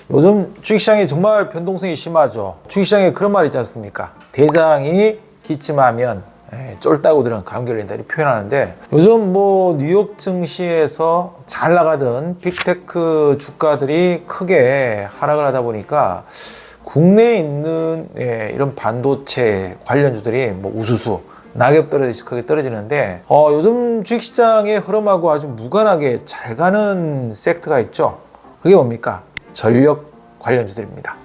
요즘 주식시장이 정말 변동성이 심하죠. 주식시장에 그런 말 있지 않습니까? 대장이 기침하면 쫄다고 들은 감기 걸린다 이렇게 표현하는데, 요즘 뭐 뉴욕 증시에서 잘 나가던 빅테크 주가들이 크게 하락을 하다 보니까 국내에 있는 이런 반도체 관련주들이 뭐 우수수 낙엽 떨어지듯이 크게 떨어지는데, 요즘 주식시장의 흐름하고 아주 무관하게 잘 가는 섹터가 있죠. 그게 뭡니까? 전력 관련주들입니다.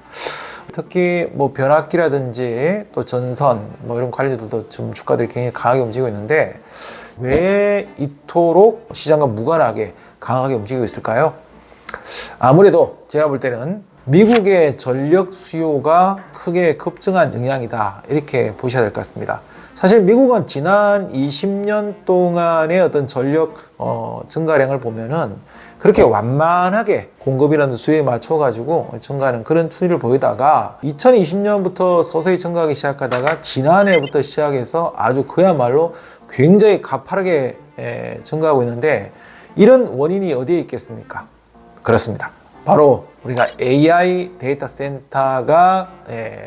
특히 뭐 변압기라든지 또 전선 뭐 이런 관련주들도 지금 주가들이 굉장히 강하게 움직이고 있는데, 왜 이토록 시장과 무관하게 강하게 움직이고 있을까요? 아무래도 제가 볼 때는 미국의 전력 수요가 크게 급증한 영향이다 이렇게 보셔야 될 것 같습니다. 사실 미국은 지난 20년 동안의 어떤 전력 증가량을 보면은 그렇게 완만하게 공급이라는 수요에 맞춰가지고 증가하는 그런 추이를 보이다가 2020년부터 서서히 증가하기 시작하다가 지난해부터 시작해서 아주 그야말로 굉장히 가파르게 증가하고 있는데, 이런 원인이 어디에 있겠습니까? 그렇습니다. 바로 우리가 AI 데이터 센터가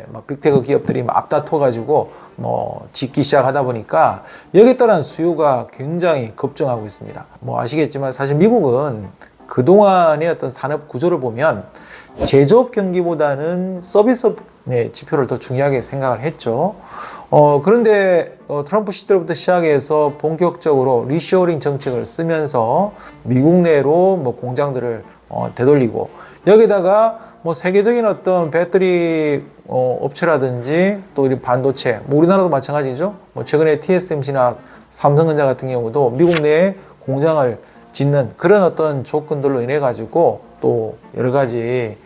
막 빅테크 기업들이 막 앞다퉈가지고 뭐 짓기 시작하다 보니까 여기에 따른 수요가 굉장히 급증하고 있습니다. 뭐 아시겠지만 사실 미국은 그동안의 어떤 산업 구조를 보면 제조업 경기보다는 서비스업 지표를 더 중요하게 생각을 했죠. 그런데 트럼프 시절부터 시작해서 본격적으로 리쇼어링 정책을 쓰면서 미국 내로 뭐 공장들을 되돌리고, 여기다가 뭐 세계적인 어떤 배터리 업체라든지 또 우리 반도체, 뭐 우리나라도 마찬가지죠. 뭐 최근에 TSMC나 삼성전자 같은 경우도 미국 내에 공장을 짓는 그런 어떤 조건들로 인해 가지고 또 여러 가지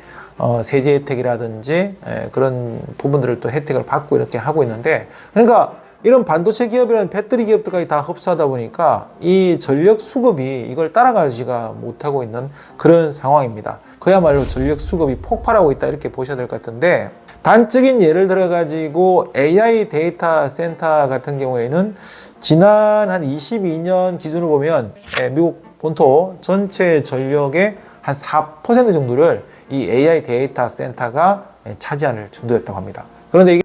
세제 혜택이라든지 그런 부분들을 또 혜택을 받고 이렇게 하고 있는데, 그러니까 이런 반도체 기업이라는 배터리 기업들까지 다 흡수하다 보니까 이 전력 수급이 이걸 따라가지가 못하고 있는 그런 상황입니다. 그야말로 전력 수급이 폭발하고 있다 이렇게 보셔야 될 것 같은데, 단적인 예를 들어 가지고 AI 데이터 센터 같은 경우에는 지난 한 22년 기준으로 보면 미국 본토 전체 전력의 한 4% 정도를 이 AI 데이터 센터가 차지할 정도였다고 합니다. 그런데 이게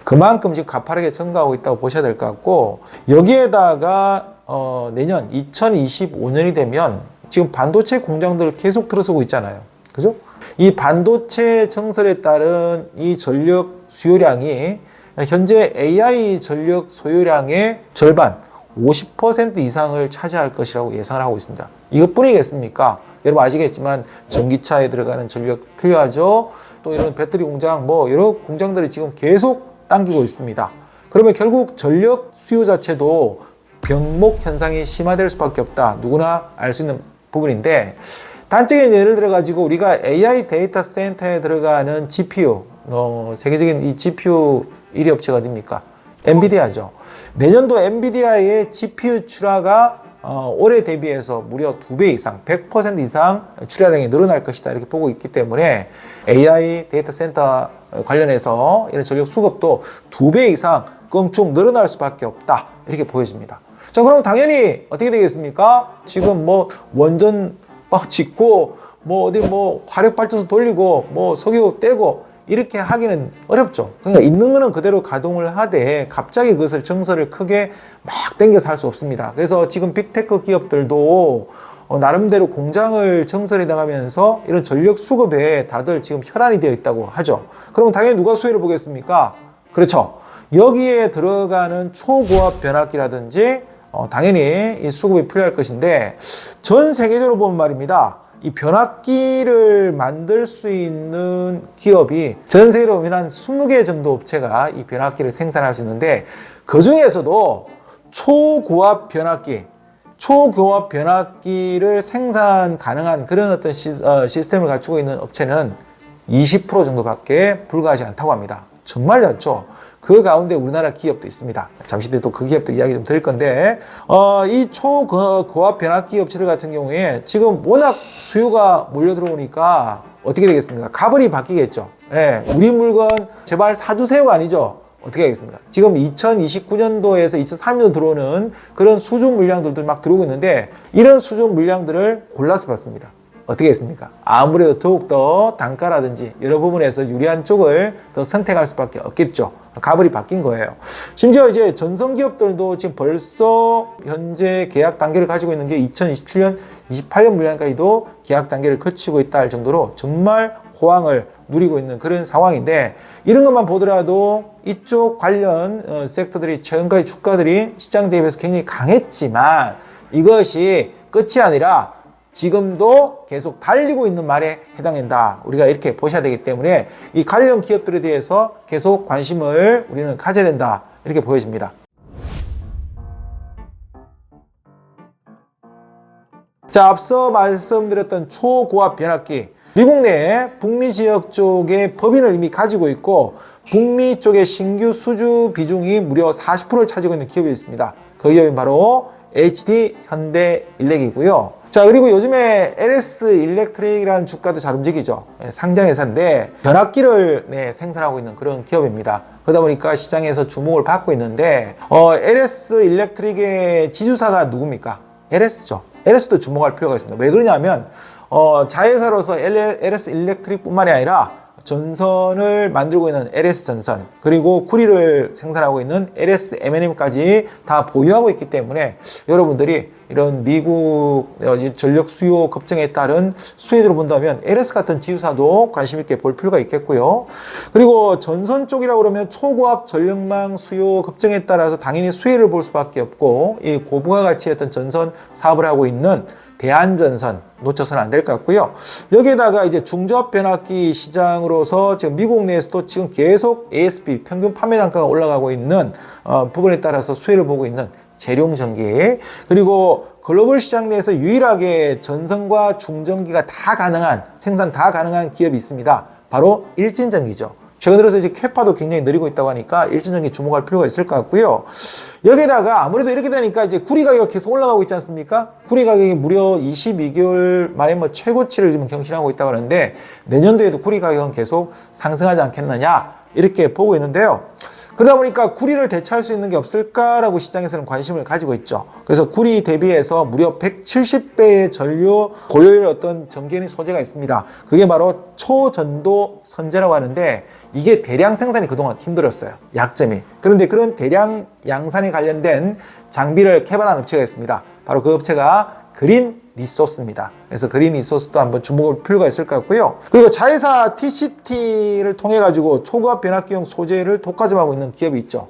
그만큼 지금 가파르게 증가하고 있다고 보셔야 될 것 같고, 여기에다가 내년 2025년이 되면 지금 반도체 공장들을 계속 들어서고 있잖아요. 그죠? 이 반도체 증설에 따른 이 전력 수요량이 현재 AI 전력 소요량의 절반, 50% 이상을 차지할 것이라고 예상을 하고 있습니다. 이것뿐이겠습니까? 여러분 아시겠지만 전기차에 들어가는 전력 필요하죠. 또 이런 배터리 공장, 뭐 여러 공장들이 지금 계속 당기고 있습니다. 그러면 결국 전력 수요 자체도 병목 현상이 심화될 수밖에 없다. 누구나 알 수 있는 부분인데, 단적인 예를 들어 가지고 우리가 AI 데이터 센터에 들어가는 GPU, 세계적인 이 GPU 1위 업체가 어딥니까? 엔비디아죠. 내년도 엔비디아의 GPU 출하가 올해 대비해서 무려 2배 이상, 100% 이상 출하량이 늘어날 것이다 이렇게 보고 있기 때문에 AI 데이터 센터 관련해서 이런 전력 수급도 2배 이상 껑충 늘어날 수밖에 없다 이렇게 보여집니다. 자, 그럼 당연히 어떻게 되겠습니까? 지금 뭐 원전 짓고 뭐 어디 뭐 화력 발전소 돌리고 뭐 석유 떼고 이렇게 하기는 어렵죠. 그러니까 있는 거는 그대로 가동을 하되 갑자기 그것을 증설을 크게 막 당겨서 할 수 없습니다. 그래서 지금 빅테크 기업들도 나름대로 공장을 증설해 나가면서 이런 전력 수급에 다들 지금 혈안이 되어 있다고 하죠. 그러면 당연히 누가 수혜를 보겠습니까? 그렇죠. 여기에 들어가는 초고압 변압기라든지 당연히 이 수급이 필요할 것인데, 전 세계적으로 보면 말입니다. 이 변압기를 만들 수 있는 기업이 전 세계로 보면 한 20개 정도 업체가 이 변압기를 생산할 수 있는데, 그 중에서도 초고압 변압기를 생산 가능한 그런 어떤 시스템을 갖추고 있는 업체는 20% 정도밖에 불과하지 않다고 합니다. 정말 작죠. 그 가운데 우리나라 기업도 있습니다. 잠시 뒤에 또 그 기업들 이야기 좀 드릴 건데, 이 초고압 변압기 업체들 같은 경우에 지금 워낙 수요가 몰려 들어오니까 어떻게 되겠습니까? 가벌이 바뀌겠죠. 예, 우리 물건 제발 사주세요가 아니죠. 어떻게 하겠습니까? 지금 2029년도에서 2030년도 들어오는 그런 수준 물량들도 막 들어오고 있는데 이런 수준 물량들을 골라서 봤습니다. 어떻게 했습니까? 아무래도 더욱더 단가라든지 여러 부분에서 유리한 쪽을 더 선택할 수밖에 없겠죠. 가불이 바뀐 거예요. 심지어 이제 전성기업들도 지금 벌써 현재 계약 단계를 가지고 있는 게 2027년, 28년 물량까지도 계약 단계를 거치고 있다 할 정도로 정말 호황을 누리고 있는 그런 상황인데 이런 것만 보더라도 이쪽 관련 섹터들이 최근까지 주가들이 시장 대비해서 굉장히 강했지만 이것이 끝이 아니라 지금도 계속 달리고 있는 말에 해당된다. 우리가 이렇게 보셔야 되기 때문에 이 관련 기업들에 대해서 계속 관심을 우리는 가져야 된다. 이렇게 보여집니다. 자, 앞서 말씀드렸던 초고압 변압기. 미국 내 북미 지역 쪽에 법인을 이미 가지고 있고 북미 쪽의 신규 수주 비중이 무려 40%를 차지하고 있는 기업이 있습니다. 그 기업이 바로 HD 현대일렉이고요. 자, 그리고 요즘에 LS 일렉트릭이라는 주가도 잘 움직이죠. 상장회사인데 변압기를 생산하고 있는 그런 기업입니다. 그러다 보니까 시장에서 주목을 받고 있는데 LS 일렉트릭의 지주사가 누굽니까? LS죠. LS도 주목할 필요가 있습니다. 왜 그러냐면 자회사로서 LS 일렉트릭뿐만이 아니라 전선을 만들고 있는 LS 전선 그리고 구리를 생산하고 있는 LS M&M까지 다 보유하고 있기 때문에 여러분들이 이런 미국 전력 수요 급증에 따른 수혜들을 본다면 LS 같은 지주사도 관심 있게 볼 필요가 있겠고요. 그리고 전선 쪽이라고 그러면 초고압 전력망 수요 급증에 따라서 당연히 수혜를 볼 수밖에 없고 이 고부가 가치의 어떤 전선 사업을 하고 있는 대한전선 놓쳐서는 안 될 것 같고요. 여기에다가 이제 중저압 변압기 시장으로서 지금 미국 내에서도 지금 계속 ASP 평균 판매 단가가 올라가고 있는 부분에 따라서 수혜를 보고 있는 재룡전기 그리고 글로벌 시장 내에서 유일하게 전선과 중전기가 다 가능한 생산 다 가능한 기업이 있습니다. 바로 일진전기죠. 최근 들어서 이제 캐파도 굉장히 느리고 있다고 하니까 일진전기 주목할 필요가 있을 것 같고요. 여기에다가 아무래도 이렇게 되니까 이제 구리 가격이 계속 올라가고 있지 않습니까? 구리 가격이 무려 22개월 만에 뭐 최고치를 지금 경신하고 있다고 하는데 내년도에도 구리 가격은 계속 상승하지 않겠느냐 이렇게 보고 있는데요. 그러다 보니까 구리를 대체할 수 있는 게 없을까라고 시장에서는 관심을 가지고 있죠. 그래서 구리 대비해서 무려 170배의 전류 고효율 어떤 전기의 소재가 있습니다. 그게 바로 초전도 선재라고 하는데 이게 대량 생산이 그동안 힘들었어요. 약점이. 그런데 그런 대량 양산에 관련된 장비를 개발한 업체가 있습니다. 바로 그 업체가 그린 리소스입니다. 그래서 그린 리소스도 한번 주목할 필요가 있을 것 같고요. 그리고 자회사 TCT를 통해 가지고 초고압 변압기용 소재를 독과점하고 있는 기업이 있죠.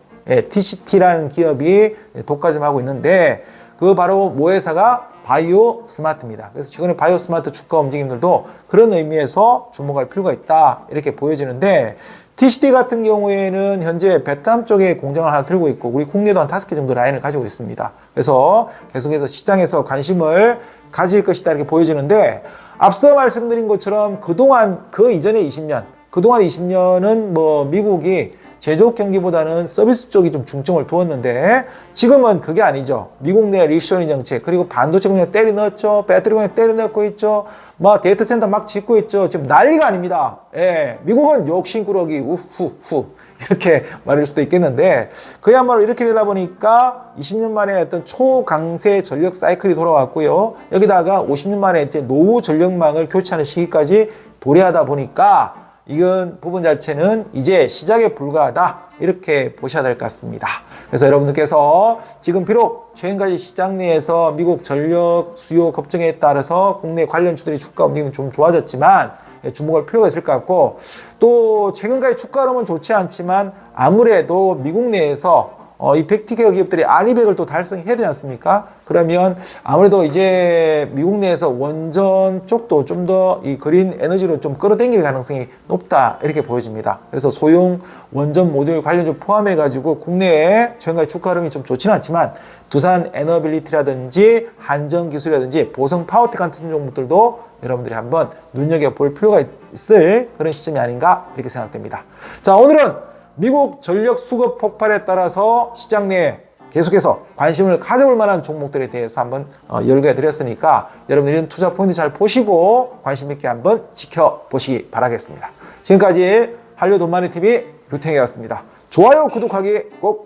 TCT라는 기업이 독과점하고 있는데 그 바로 모회사가 바이오 스마트입니다. 그래서 최근에 바이오 스마트 주가 움직임들도 그런 의미에서 주목할 필요가 있다 이렇게 보여지는데 TCT 같은 경우에는 현재 베트남 쪽에 공장을 하나 들고 있고 우리 국내도 한 5개 정도 라인을 가지고 있습니다. 그래서 계속해서 시장에서 관심을 가질 것이다 이렇게 보여지는데 앞서 말씀드린 것처럼 그동안 그 이전의 20년 그동안 20년은 뭐 미국이 제조업 경기보다는 서비스 쪽이 좀 중점을 두었는데 지금은 그게 아니죠. 미국 내 리쇼링 정책 그리고 반도체 공장 때려 넣었죠. 배터리 공장 때려 넣고 있죠. 뭐 데이터 센터 막 짓고 있죠. 지금 난리가 아닙니다. 예, 미국은 욕심꾸러기 우후후 이렇게 말할 수도 있겠는데 그야말로 이렇게 되다 보니까 20년 만에 어떤 초강세 전력 사이클이 돌아왔고요. 여기다가 50년 만에 이제 노후 전력망을 교체하는 시기까지 도래하다 보니까 이건 부분 자체는 이제 시작에 불과하다 이렇게 보셔야 될 것 같습니다. 그래서 여러분들께서 지금 비록 최근까지 시장 내에서 미국 전력 수요 급증에 따라서 국내 관련주들이 주가 움직임이 좀 좋아졌지만 주목할 필요가 있을 것 같고 또 최근까지 주가 흐름은 좋지 않지만 아무래도 미국 내에서 이 100티켓 기업들이 R200을 또 달성해야 되지 않습니까? 그러면 아무래도 이제 미국 내에서 원전 쪽도 좀 더 이 그린 에너지로 좀 끌어당길 가능성이 높다 이렇게 보여집니다. 그래서 소형 원전 모듈 관련주 포함해가지고 국내에 최근까지 주가 흐름이 좀 좋지는 않지만 두산 에너빌리티라든지 한전기술이라든지 보성 파워텍 같은 종목들도 여러분들이 한번 눈여겨볼 필요가 있을 그런 시점이 아닌가 이렇게 생각됩니다. 자, 오늘은 미국 전력 수급 폭발에 따라서 시장 내에 계속해서 관심을 가져볼 만한 종목들에 대해서 한번 열거해 드렸으니까 여러분들이 이런 투자 포인트 잘 보시고 관심 있게 한번 지켜보시기 바라겠습니다. 지금까지 한류 돈마니TV 유탱이었습니다. 좋아요, 구독하기 꼭